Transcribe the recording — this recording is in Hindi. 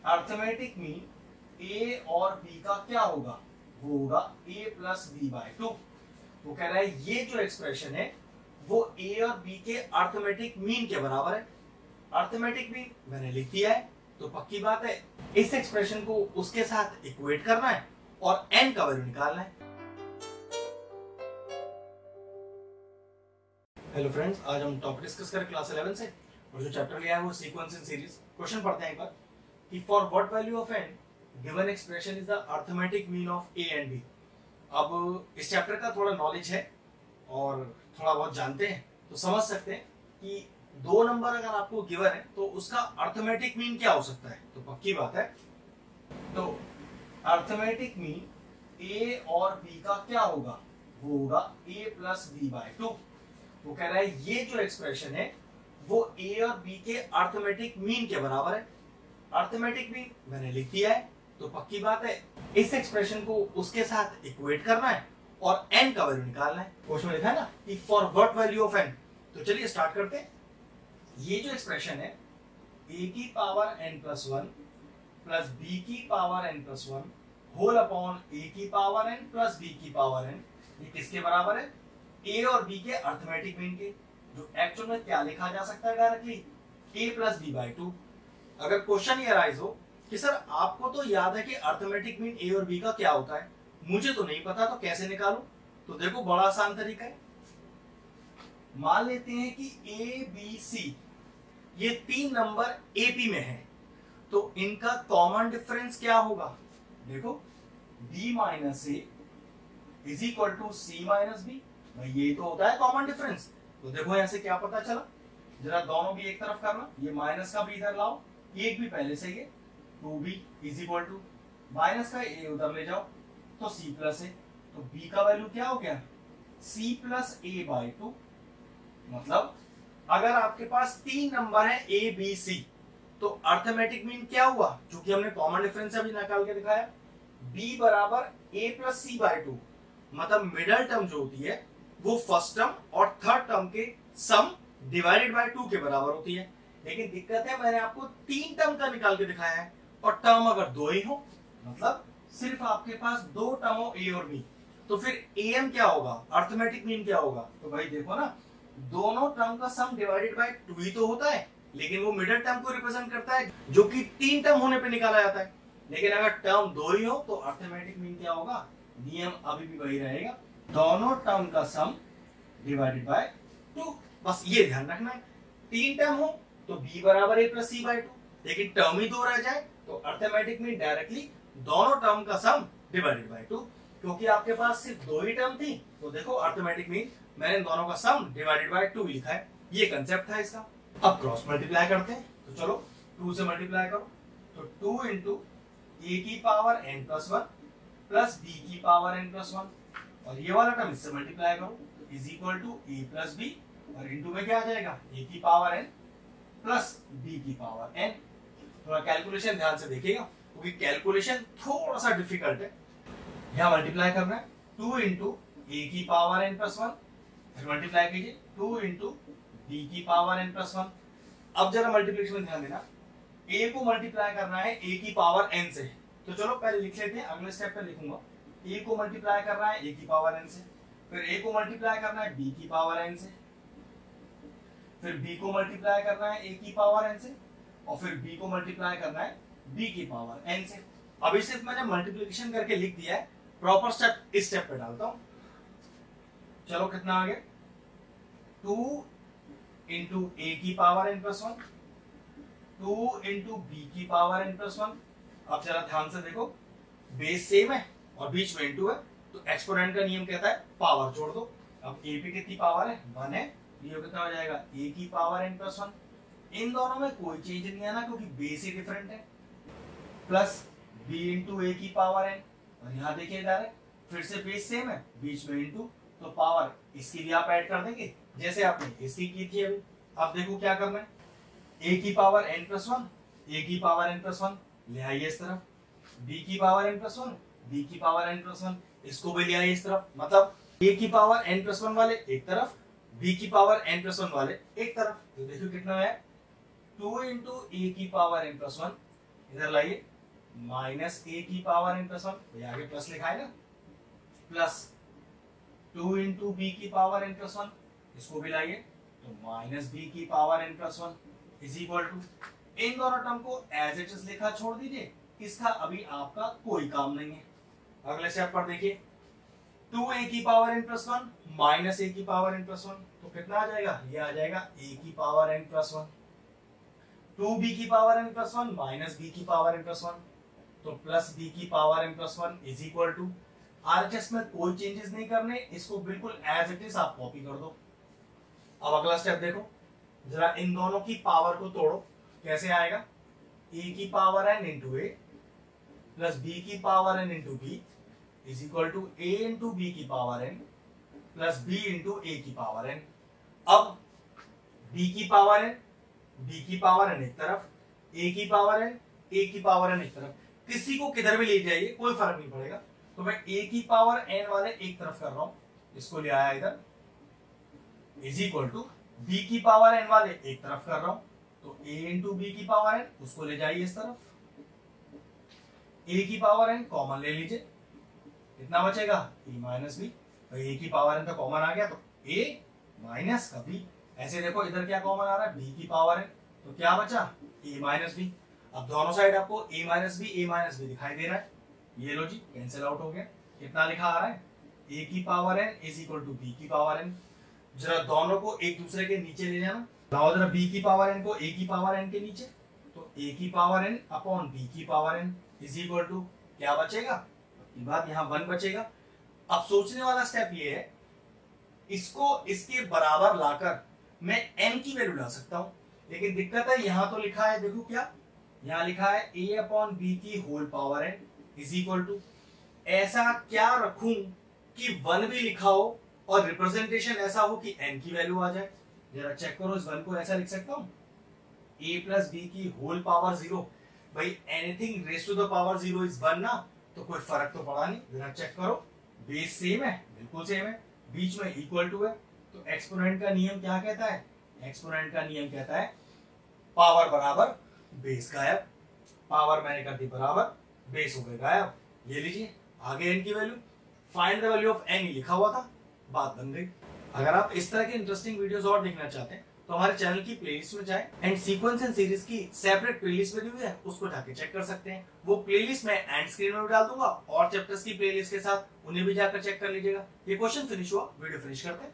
अर्थमेटिक मीन ए और बी का क्या होगा, वो होगा a प्लस बी बाय 2। वो कह रहा है ये जो एक्सप्रेशन है वो a और b के अर्थमेटिक मीन के बराबर है। अर्थमेटिक मीन मैंने लिख दिया है, तो पक्की बात है इस एक्सप्रेशन को उसके साथ इक्वेट करना है और n का वैल्यू निकालना है। हेलो फ्रेंड्स, आज हम टॉपिक डिस्कस करें क्लास 11 से, और जो चैप्टर लिया है वो सीक्वेंस इन सीरीज। क्वेश्चन पढ़ते हैं एक बार कि for what value of n given expression is the arithmetic mean of a and b। अब इस चैप्टर का थोड़ा नॉलेज है और थोड़ा बहुत जानते हैं तो समझ सकते हैं कि दो नंबर अगर आपको गिवन है तो उसका अर्थमेटिक मीन क्या हो सकता है। तो पक्की बात है, तो अर्थमेटिक मीन a और b का क्या होगा, वो होगा a प्लस बी बाय 2। वो कह रहा है ये जो एक्सप्रेशन है वो a और b के अर्थमेटिक मीन के बराबर है। अर्थमेटिक मीन मैंने लिख दिया है, तो पक्की बात है इस एक्सप्रेशन को उसके साथ इक्वेट करना है और n का वैल्यू निकालना है। क्वेश्चन में लिखा है ना कि for what value of n। तो चलिए स्टार्ट करते हैं। ये जो एक्सप्रेशन है a की power n plus 1 plus b की power n plus 1 whole upon a की पावर n प्लस b की पावर n, ये किसके बराबर है, a और b के अर्थमेटिक मीन के। जो एक्चुअल में क्या लिखा जा सकता है directly, a plus B by 2। अगर क्वेश्चन ये अराइज हो कि सर आपको तो याद है कि अर्थमेटिक मीन a और b का क्या होता है, मुझे तो नहीं पता, तो कैसे निकालूं। तो देखो बड़ा आसान तरीका है। मान लेते हैं कि a b c ये तीन नंबर AP में है, तो इनका कॉमन डिफरेंस क्या होगा। देखो b minus A is equal to C minus B, भाई ये तो होता है कॉमन डिफरेंस। तो देखो यहां से क्या पता चला, जरा दोनों भी एक तरफ करना, ये माइनस का भी इधर लाओ, एक भी पहले से है, 2b is equal to minus का a उधर ले जाओ तो c प्लस a, तो b का वैल्यू क्या हो गया, c प्लस a बाय 2। मतलब अगर आपके पास तीन नंबर है a b c तो अर्थमेटिक मीन क्या हुआ, क्योंकि हमने कॉमन डिफरेंस अभी निकाल के दिखाया, b बराबर a प्लस सी बाय 2। मतलब मिडल टर्म जो होती है वो फर्स्ट टर्म और थर्ड टर्म के सम डिवाइडेड बाय 2 के बराबर होती है। लेकिन दिक्कत है मैंने आपको तीन टर्म का निकाल के दिखाया है, और टर्म अगर दो ही हो, मतलब सिर्फ आपके पास दो टर्म हो a और b, तो फिर am क्या होगा, अर्थमेटिक मीन क्या होगा। तो भाई देखो ना, दोनों टर्म का सम डिवाइडेड बाय 2 ही तो होता है, लेकिन वो मिडिल टर्म को रिप्रेजेंट करता है जो कि तीन टर्म होने पे निकाला जाता है। लेकिन अगर टर्म दो ही हो तो अर्थमेटिक मीन क्या होगा, नियम अभी भी वही रहेगा, दोनों टर्म का सम डिवाइडेड बाय 2। बस ये ध्यान रखना है, तीन टर्म हो तो b बराबर a प्लस सी बाय 2, लेकिन टर्म ही दो रह जाए तो अर्थमेटिक मीन डायरेक्टली दोनों टर्म का सम डिवाइडेड बाय 2। क्योंकि आपके पास सिर्फ दो ही टर्म थी, तो देखो अर्थमेटिक मीन मैंने दोनों का सम डिवाइडेड बाय 2 लिखा है, ये कंसेप्ट था इसका। अब क्रॉस मल्टीप्लाई करते हैं, तो चलो 2 से मल्टीप्लाई करो, तो 2 इंटू ए की power n plus 1 plus b की पावर n प्लस 1, और ये वाला टर्म इससे मल्टीप्लाई करो is equal to a plus b, और इंटू में क्या आ जाएगा, a की पावर n प्लस b की पावर n। थोड़ा कैलकुलेशन ध्यान से देखिएगा क्योंकि कैलकुलेशन थोड़ा सा डिफिकल्ट है। यहाँ मल्टीप्लाई करना है 2 इंटू ए की पावर n प्लस 1, फिर मल्टीप्लाई कीजिए 2 इंटू b की पावर n प्लस 1। अब जरा मल्टीप्लिकेशन में ध्यान देना, a को मल्टीप्लाई करना है a की पावर n से, तो चलो पहले लिख लेते हैं, अगले स्टेप पे लिखूंगा। a को मल्टीप्लाई करना है a की पावर n से, फिर a को मल्टीप्लाई करना है b की पावर n से, फिर b को मल्टीप्लाई करना है a की पावर n से, और फिर b को मल्टीप्लाई करना है b की पावर n से। अभी सिर्फ मैंने मल्टीप्लिकेशन करके लिख दिया है, प्रॉपर स्टेप इस स्टेप पे डालता हूं। चलो कितना आ गया, 2 इंटू ए की power n plus 1, 2 into B की पावर n प्लस 1। अब जरा ध्यान से देखो, बेस सेम है और बीच में इंटू है, तो एक्सपोनेंट का नियम कहता है पावर जोड़ दो। अब ए पे कितनी पावर है, 1 है, ये कितना हो जाएगा, ए की पावर n प्लस 1। इन दोनों में कोई चेंज नहीं आना क्योंकि बेस ही डिफरेंट है, प्लस b इंटू ए की पावर n, और यहाँ देखिए डायरेक्ट फिर से बेस सेम है, बीच में इंटू, तो पावर इसकी भी आप ऐड कर देंगे जैसे आपने इसकी की थी अभी। अब देखो क्या करना है, a की पावर n प्लस 1, a की पावर n प्लस 1 ले आइए इस तरफ, b की पावर n प्लस 1, b की पावर n प्लस 1 इसको भी ले आइए इस तरफ। मतलब a की पावर n प्लस 1 वाले एक तरफ, b की पावर n प्लस 1 वाले एक तरफ। तो देखो कितना है, 2 इंटू ए की पावर n प्लस 1 इधर लाइए माइनस ए की पावर n प्लस 1, आगे प्लस लिखा है ना, प्लस 2 इंटू बी की पावर n प्लस 1, इसको भी लाइए तो माइनस बी की power n plus 1 is equal to, इन दोनों टर्म को एज इट इज लिखा छोड़ दीजिए, इसका अभी आपका कोई काम नहीं है। अगले स्टेप पर देखिए 2a की power n plus 1 minus a की पावर n प्लस 1, तो कितना आ जाएगा, ये आ जाएगा a की पावर n प्लस 1, 2b की power n plus 1 minus b की पावर n प्लस 1, तो प्लस b की power n plus 1 is equal to, RHS में कोई चेंजेस नहीं करने, इसको बिल्कुल एज इट इज आप कॉपी कर दो। अब अगला स्टेप देखो, जरा इन दोनों की पावर को तोड़ो, कैसे आएगा, a की power n into A plus b की power n into B is equal to a into B की power n plus b into a की पावर n। अब b की पावर n, b की पावर n एक तरफ, a की पावर n, a की पावर n एक तरफ, किसी को किधर भी ले जाइए कोई फर्क नहीं पड़ेगा। तो मैं a की पावर n वाले एक तरफ कर रहा हूं, इसको ले आया इधर, इज इक्वल टू b की पावर n वाले एक तरफ कर रहा हूं, तो a इंटू बी की पावर n उसको ले जाइए इस तरफ, a की पावर n कॉमन ले लीजिए, कितना बचेगा a माइनस बी, तो a की पावर n का कॉमन आ गया तो a माइनस का b, ऐसे देखो इधर क्या कॉमन आ रहा है b की पावर n, तो क्या बचा a माइनस बी। अब दोनों साइड आपको a माइनस बी दिखाई दे रहा है, ये लो जी कैंसिल आउट हो गया, कितना लिखा आ रहा है a की power n is equal to b की पावर n। जरा दोनों को एक दूसरे के नीचे ले जाना, लाओ जरा b की पावर n को a की पावर n के नीचे, तो a की पावर n अपॉन b की power n is equal to क्या बचेगा, ये बात यहाँ 1 बचेगा। अब सोचने वाला स्टेप ये है, इसको इसके बराबर लाकर मैं n की वैल्यू ला सकता हूं, लेकिन दिक्कत है यहाँ तो लिखा है, देखो क्या यहाँ लिखा है a अपॉन बी की whole power n is equal to, ऐसा क्या रखूं कि 1 भी लिखा हो और रिप्रेजेंटेशन ऐसा हो कि n की वैल्यू आ जाए। जरा चेक करो, इस 1 को ऐसा लिख सकता हूं a प्लस बी की होल पावर 0, भाई anything raise to the power 0 is 1 ना, तो कोई फर्क तो पड़ा नहीं। जरा चेक करो, बेस सेम है, बिल्कुल सेम है, बीच में इक्वल टू है, तो एक्सपोनेंट का नियम क्या कहता है, एक्सपोनेंट का नियम कहता है पावर बराबर बेस गायब, पावर मैंने कर दी बराबर बेस हो गए गायब। ये लीजिए आगे n की value, find the value of n लिखा हुआ था, बात बन गई। अगर आप इस तरह के इंटरेस्टिंग वीडियोस और देखना चाहते हैं तो हमारे चैनल की प्लेलिस्ट में जाएं एंड सीक्वेंस एंड सीरीज की सेपरेट प्लेलिस्ट बनी हुई है, उसको जाके चेक कर सकते हैं। वो प्लेलिस्ट मैं एंड स्क्रीन में भी डाल दूंगा और चैप्टर्स की प्लेलिस्ट के साथ उन्हें भी जाकर चेक कर लीजिएगा। ये क्वेश्चन फिनिश हुआ, वीडियो फिनिश करते हैं।